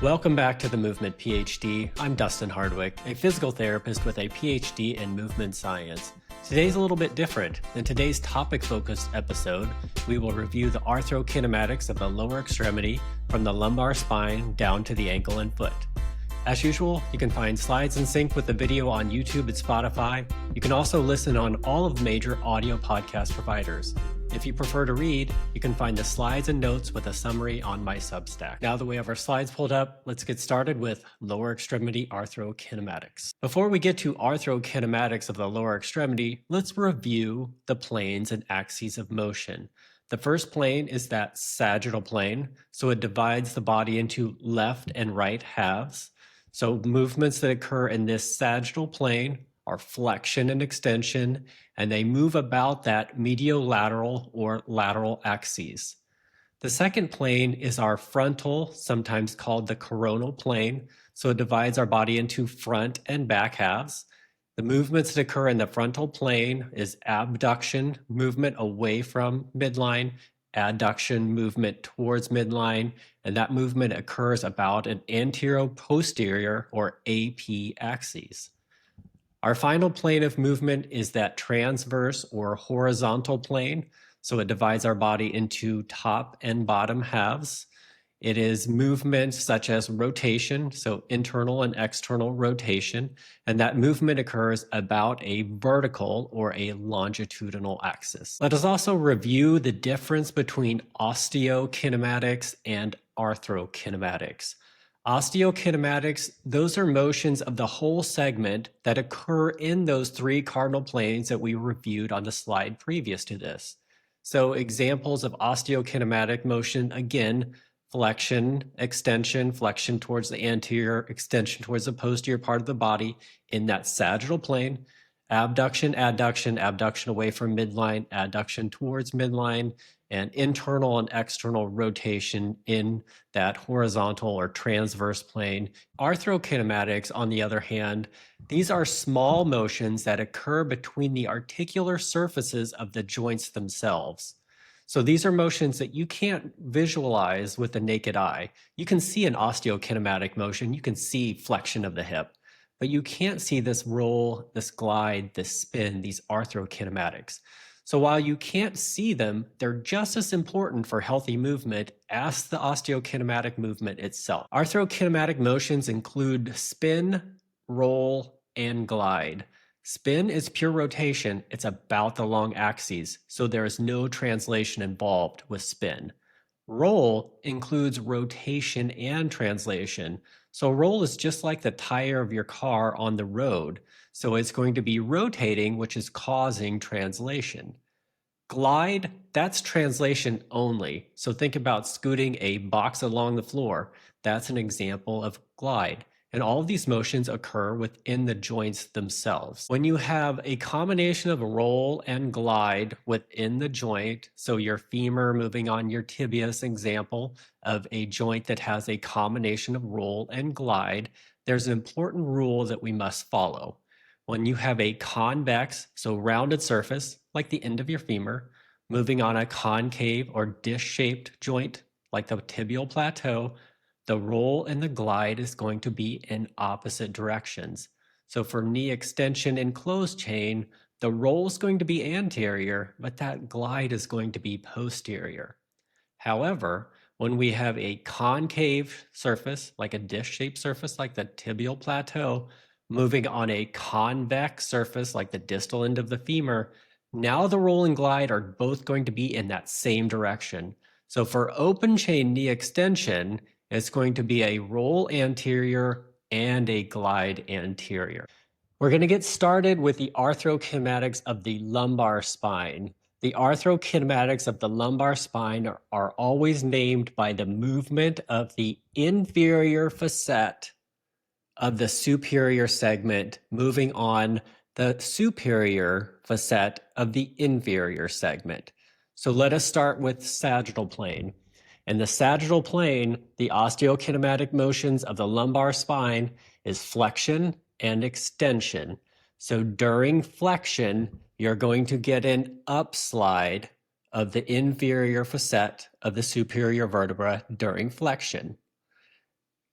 Welcome back to the Movement PhD. I'm Dustin Hardwick, a physical therapist with a PhD in movement science. Today's a little bit different. In today's topic-focused episode, we will review the arthrokinematics of the lower extremity from the lumbar spine down to the ankle and foot. As usual, you can find slides in sync with the video on YouTube and Spotify. You can also listen on all of the major audio podcast providers. If you prefer to read, you can find the slides and notes with a summary on my Substack. Now that we have our slides pulled up, let's get started with lower extremity arthrokinematics. Before we get to arthrokinematics of the lower extremity, let's review the planes and axes of motion. The first plane is that sagittal plane, so it divides the body into left and right halves. So movements that occur in this sagittal plane are flexion and extension, and they move about that mediolateral or lateral axes. The second plane is our frontal, sometimes called the coronal plane, so it divides our body into front and back halves. The movements that occur in the frontal plane is abduction, movement away from midline, adduction, movement towards midline, and that movement occurs about an anterior-posterior or AP axis. Our final plane of movement is that transverse or horizontal plane, so it divides our body into top and bottom halves. It is movement such as rotation, so internal and external rotation, and that movement occurs about a vertical or a longitudinal axis. Let us also review the difference between osteokinematics and arthrokinematics. Osteokinematics, those are motions of the whole segment that occur in those three cardinal planes that we reviewed on the slide previous to this. So examples of osteokinematic motion, again, flexion, extension, flexion towards the anterior, extension towards the posterior part of the body in that sagittal plane, abduction, adduction, abduction away from midline, adduction towards midline, and internal and external rotation in that horizontal or transverse plane. Arthrokinematics, on the other hand, these are small motions that occur between the articular surfaces of the joints themselves. So these are motions that you can't visualize with the naked eye. You can see an osteokinematic motion, you can see flexion of the hip, but you can't see this roll, this glide, this spin, these arthrokinematics. So while you can't see them, they're just as important for healthy movement as the osteokinematic movement itself. Arthrokinematic motions include spin, roll, and glide. Spin is pure rotation. It's about the long axes, so there is no translation involved with spin. Roll includes rotation and translation. So roll is just like the tire of your car on the road. So it's going to be rotating, which is causing translation. Glide, that's translation only. So think about scooting a box along the floor. That's an example of glide. And all of these motions occur within the joints themselves. When you have a combination of roll and glide within the joint, so your femur moving on your tibia is an example of a joint that has a combination of roll and glide, there's an important rule that we must follow. When you have a convex, so rounded surface, like the end of your femur, moving on a concave or disc-shaped joint, like the tibial plateau, the roll and the glide is going to be in opposite directions. So for knee extension and closed chain, the roll is going to be anterior, but that glide is going to be posterior. However, when we have a concave surface, like a disc-shaped surface, like the tibial plateau, moving on a convex surface, like the distal end of the femur, now the roll and glide are both going to be in that same direction. So for open chain knee extension, it's going to be a roll anterior and a glide anterior. We're going to get started with the arthrokinematics of the lumbar spine. The arthrokinematics of the lumbar spine are always named by the movement of the inferior facet of the superior segment moving on the superior facet of the inferior segment. So let us start with sagittal plane. In the sagittal plane, the osteokinematic motions of the lumbar spine is flexion and extension. So during flexion, you're going to get an upslide of the inferior facet of the superior vertebra during flexion.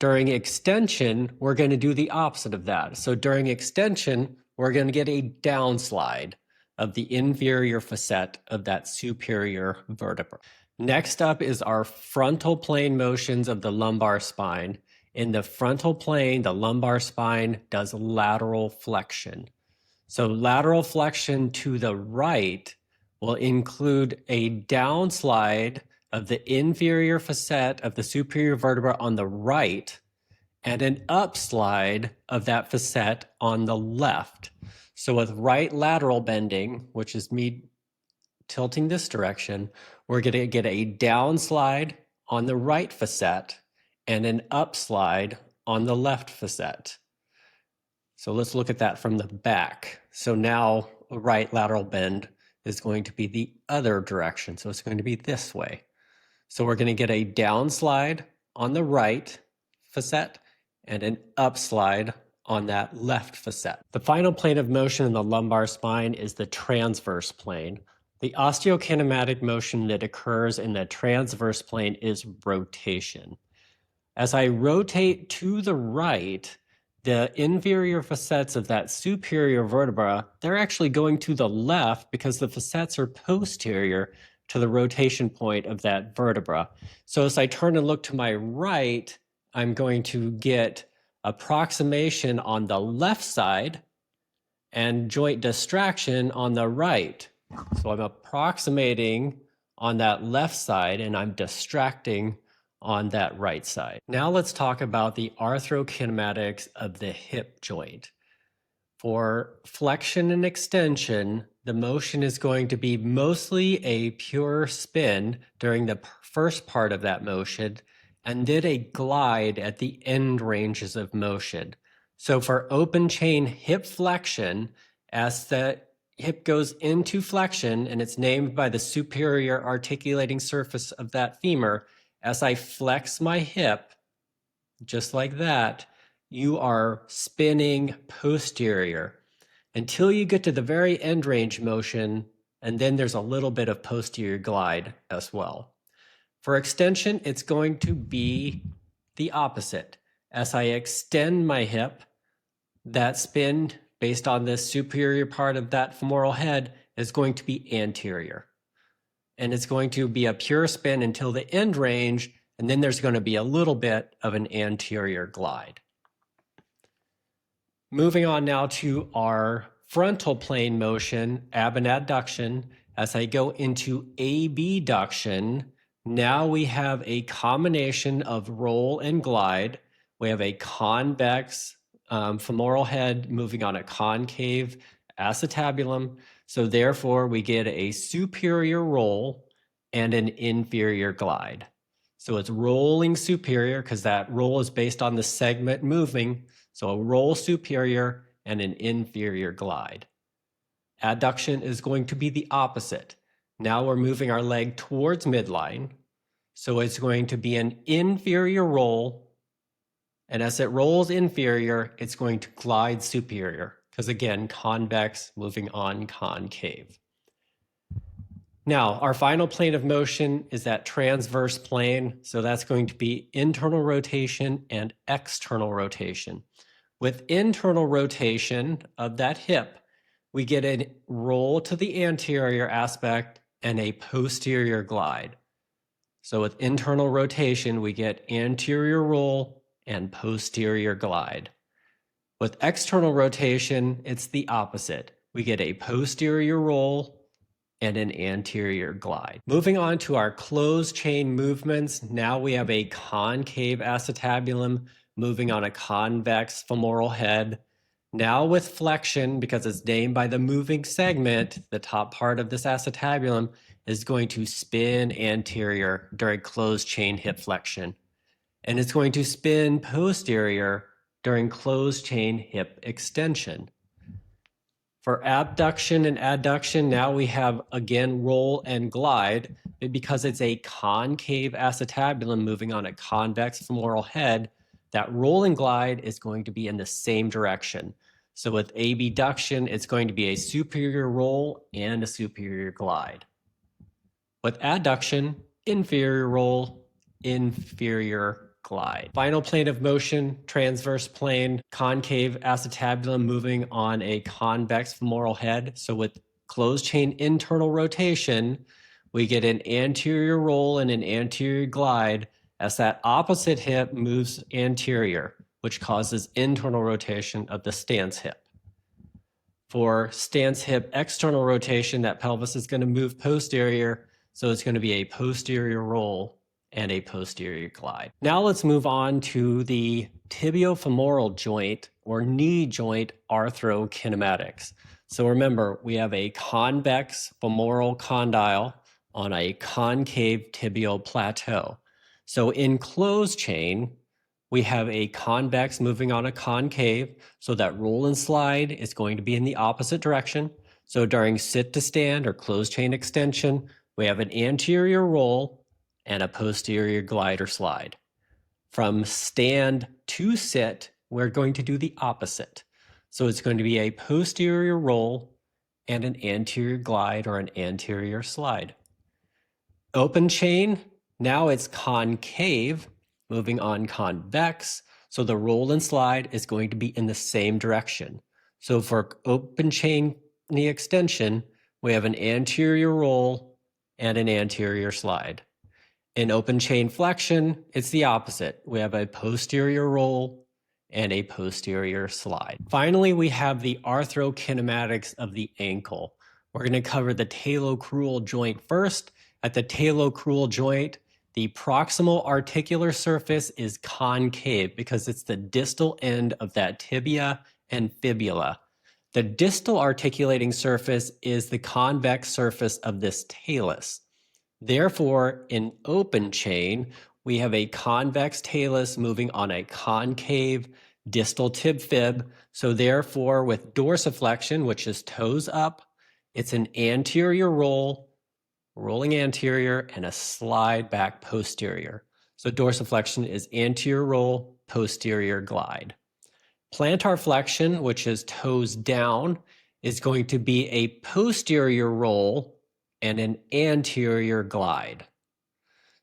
During extension, we're going to do the opposite of that. So during extension, we're going to get a downslide of the inferior facet of that superior vertebra. Next up is our frontal plane motions of the lumbar spine. In the frontal plane, the lumbar spine does lateral flexion. So lateral flexion to the right will include a downslide of the inferior facet of the superior vertebra on the right and an upslide of that facet on the left. So with right lateral bending, which is me tilting this direction, we're going to get a downslide on the right facet and an upslide on the left facet. So let's look at that from the back. So now a right lateral bend is going to be the other direction. So it's going to be this way. So we're going to get a downslide on the right facet and an upslide on that left facet. The final plane of motion in the lumbar spine is the transverse plane. The osteokinematic motion that occurs in the transverse plane is rotation. As I rotate to the right, the inferior facets of that superior vertebra, they're actually going to the left because the facets are posterior to the rotation point of that vertebra. So as I turn and look to my right, I'm going to get approximation on the left side and joint distraction on the right. So I'm approximating on that left side and I'm distracting on that right side. Now let's talk about the arthrokinematics of the hip joint. For flexion and extension, the motion is going to be mostly a pure spin during the first part of that motion and then a glide at the end ranges of motion. So for open chain hip flexion, as the hip goes into flexion and it's named by the superior articulating surface of that femur, as I flex my hip, just like that, you are spinning posterior until you get to the very end range motion, and then there's a little bit of posterior glide as well. For extension, it's going to be the opposite. As I extend my hip, that spin based on the superior part of that femoral head is going to be anterior. And it's going to be a pure spin until the end range, and then there's going to be a little bit of an anterior glide. Moving on now to our frontal plane motion, ab and adduction. As I go into abduction, now we have a combination of roll and glide. We have a convex femoral head moving on a concave acetabulum. So therefore, we get a superior roll and an inferior glide. So it's rolling superior because that roll is based on the segment moving. So a roll superior and an inferior glide. Adduction is going to be the opposite. Now we're moving our leg towards midline. So it's going to be an inferior roll. And as it rolls inferior, it's going to glide superior. Because again, convex moving on concave. Now, our final plane of motion is that transverse plane. So that's going to be internal rotation and external rotation. With internal rotation of that hip, we get a roll to the anterior aspect and a posterior glide. So with internal rotation, we get anterior roll and posterior glide. With external rotation, it's the opposite. We get a posterior roll and an anterior glide. Moving on to our closed chain movements, now we have a concave acetabulum moving on a convex femoral head. Now with flexion, because it's named by the moving segment, the top part of this acetabulum is going to spin anterior during closed chain hip flexion. And it's going to spin posterior during closed chain hip extension. For abduction and adduction, now we have, again, roll and glide. Because it's a concave acetabulum moving on a convex femoral head, that roll and glide is going to be in the same direction. So with abduction, it's going to be a superior roll and a superior glide. With adduction, inferior roll, inferior glide. glide. Final plane of motion, transverse plane, concave acetabulum moving on a convex femoral head. So with closed chain internal rotation, we get an anterior roll and an anterior glide as that opposite hip moves anterior, which causes internal rotation of the stance hip. For stance hip external rotation, that pelvis is going to move posterior, so it's going to be a posterior roll and a posterior glide. Now let's move on to the tibiofemoral joint or knee joint arthrokinematics. So remember, we have a convex femoral condyle on a concave tibial plateau. So in closed chain, we have a convex moving on a concave, so that roll and slide is going to be in the opposite direction. So during sit to stand or closed chain extension, we have an anterior roll and a posterior glide or slide. From stand to sit, we're going to do the opposite. So it's going to be a posterior roll and an anterior glide or an anterior slide. Open chain, now it's concave, moving on convex, so the roll and slide is going to be in the same direction. So for open chain knee extension, we have an anterior roll and an anterior slide. In open chain flexion, it's the opposite. We have a posterior roll and a posterior slide. Finally, we have the arthrokinematics of the ankle. We're going to cover the talocrural joint first. At the talocrural joint, the proximal articular surface is concave because it's the distal end of that tibia and fibula. The distal articulating surface is the convex surface of this talus. Therefore, in open chain, we have a convex talus moving on a concave distal tib fib. So therefore, with dorsiflexion, which is toes up, it's an anterior roll, rolling anterior, and a slide back posterior. So dorsiflexion is anterior roll, posterior glide. Plantar flexion, which is toes down, is going to be a posterior roll and an anterior glide.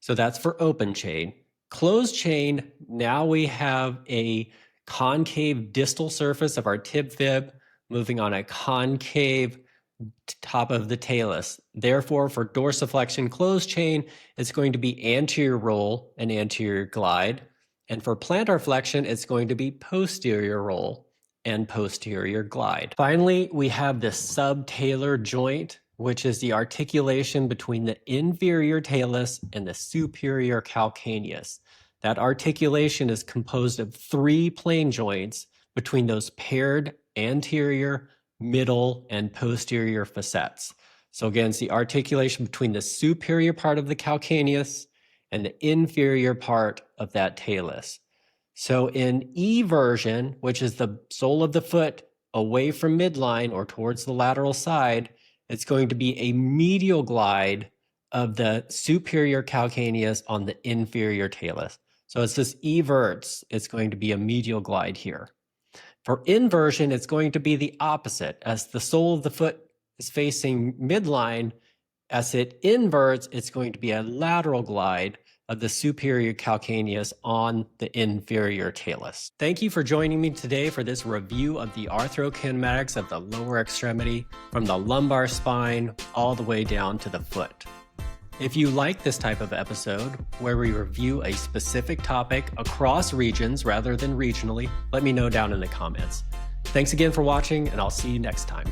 So that's for open chain. Closed chain, now we have a concave distal surface of our tib fib moving on a concave top of the talus. Therefore, for dorsiflexion closed chain, it's going to be anterior roll and anterior glide. And for plantar flexion, it's going to be posterior roll and posterior glide. Finally, we have the subtalar joint, which is the articulation between the inferior talus and the superior calcaneus. That articulation is composed of 3 plane joints between those paired anterior, middle, and posterior facets. So again, it's the articulation between the superior part of the calcaneus and the inferior part of that talus. So in eversion, which is the sole of the foot away from midline or towards the lateral side, it's going to be a medial glide of the superior calcaneus on the inferior talus. So it's this everts, it's going to be a medial glide here. For inversion, it's going to be the opposite. As the sole of the foot is facing midline, as it inverts, it's going to be a lateral glide of the superior calcaneus on the inferior talus. Thank you for joining me today for this review of the arthrokinematics of the lower extremity from the lumbar spine all the way down to the foot. If you like this type of episode, where we review a specific topic across regions rather than regionally, let me know down in the comments. Thanks again for watching, and I'll see you next time.